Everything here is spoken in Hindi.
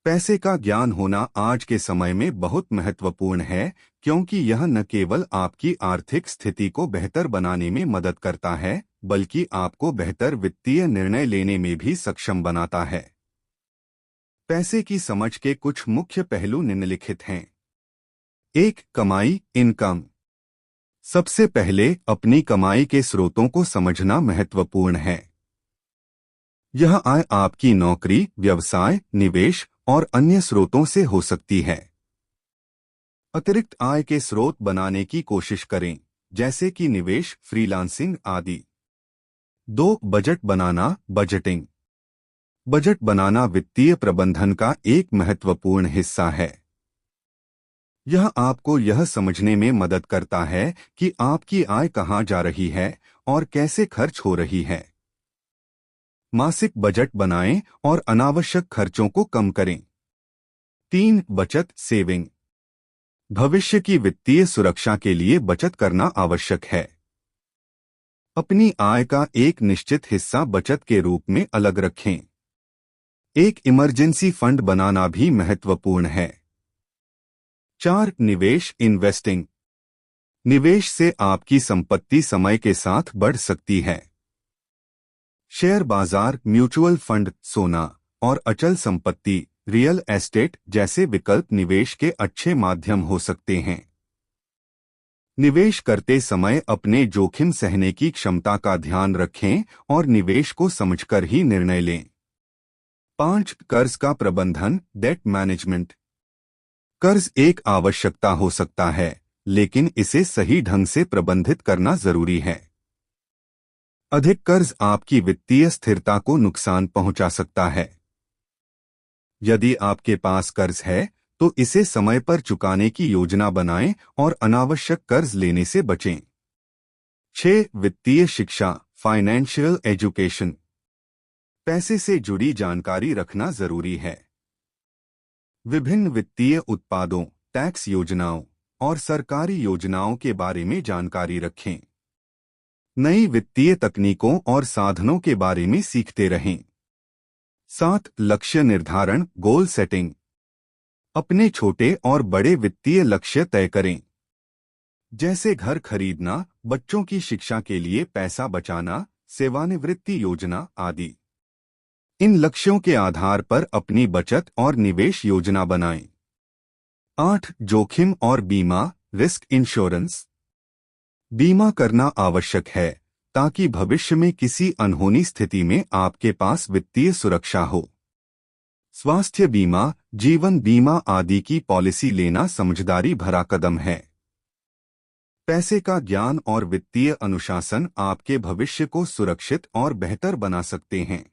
पैसे का ज्ञान होना आज के समय में बहुत महत्वपूर्ण है, क्योंकि यह न केवल आपकी आर्थिक स्थिति को बेहतर बनाने में मदद करता है, बल्कि आपको बेहतर वित्तीय निर्णय लेने में भी सक्षम बनाता है। पैसे की समझ के कुछ मुख्य पहलू निम्नलिखित हैं। 1. कमाई, इनकम। सबसे पहले अपनी कमाई के स्रोतों को समझना महत्वपूर्ण है। यह आय आपकी नौकरी, व्यवसाय, निवेश और अन्य स्रोतों से हो सकती है। अतिरिक्त आय के स्रोत बनाने की कोशिश करें, जैसे कि निवेश, फ्रीलांसिंग आदि। 2. बजट बनाना, बजटिंग। बजट बनाना वित्तीय प्रबंधन का एक महत्वपूर्ण हिस्सा है। यह आपको यह समझने में मदद करता है कि आपकी आय कहां जा रही है और कैसे खर्च हो रही है। मासिक बजट बनाएं और अनावश्यक खर्चों को कम करें। 3. बचत, सेविंग। भविष्य की वित्तीय सुरक्षा के लिए बचत करना आवश्यक है। अपनी आय का एक निश्चित हिस्सा बचत के रूप में अलग रखें। एक इमरजेंसी फंड बनाना भी महत्वपूर्ण है। 4. निवेश, इन्वेस्टिंग। निवेश से आपकी संपत्ति समय के साथ बढ़ सकती है। शेयर बाजार, म्यूचुअल फंड, सोना और अचल संपत्ति, रियल एस्टेट जैसे विकल्प निवेश के अच्छे माध्यम हो सकते हैं। निवेश करते समय अपने जोखिम सहने की क्षमता का ध्यान रखें और निवेश को समझकर ही निर्णय लें। 5. कर्ज का प्रबंधन, डेट मैनेजमेंट। कर्ज एक आवश्यकता हो सकता है, लेकिन इसे सही ढंग से प्रबंधित करना जरूरी है। अधिक कर्ज आपकी वित्तीय स्थिरता को नुकसान पहुंचा सकता है। यदि आपके पास कर्ज है, तो इसे समय पर चुकाने की योजना बनाएं और अनावश्यक कर्ज लेने से बचें। 6. वित्तीय शिक्षा, फाइनेंशियल एजुकेशन। पैसे से जुड़ी जानकारी रखना जरूरी है। विभिन्न वित्तीय उत्पादों, टैक्स योजनाओं और सरकारी योजनाओं के बारे में जानकारी रखें। नई वित्तीय तकनीकों और साधनों के बारे में सीखते रहें। 7. लक्ष्य निर्धारण, गोल सेटिंग। अपने छोटे और बड़े वित्तीय लक्ष्य तय करें, जैसे घर खरीदना, बच्चों की शिक्षा के लिए पैसा बचाना, सेवानिवृत्ति योजना आदि। इन लक्ष्यों के आधार पर अपनी बचत और निवेश योजना बनाएं। 8. जोखिम और बीमा, रिस्क इंश्योरेंस। बीमा करना आवश्यक है ताकि भविष्य में किसी अनहोनी स्थिति में आपके पास वित्तीय सुरक्षा हो। स्वास्थ्य बीमा, जीवन बीमा आदि की पॉलिसी लेना समझदारी भरा कदम है। पैसे का ज्ञान और वित्तीय अनुशासन आपके भविष्य को सुरक्षित और बेहतर बना सकते हैं।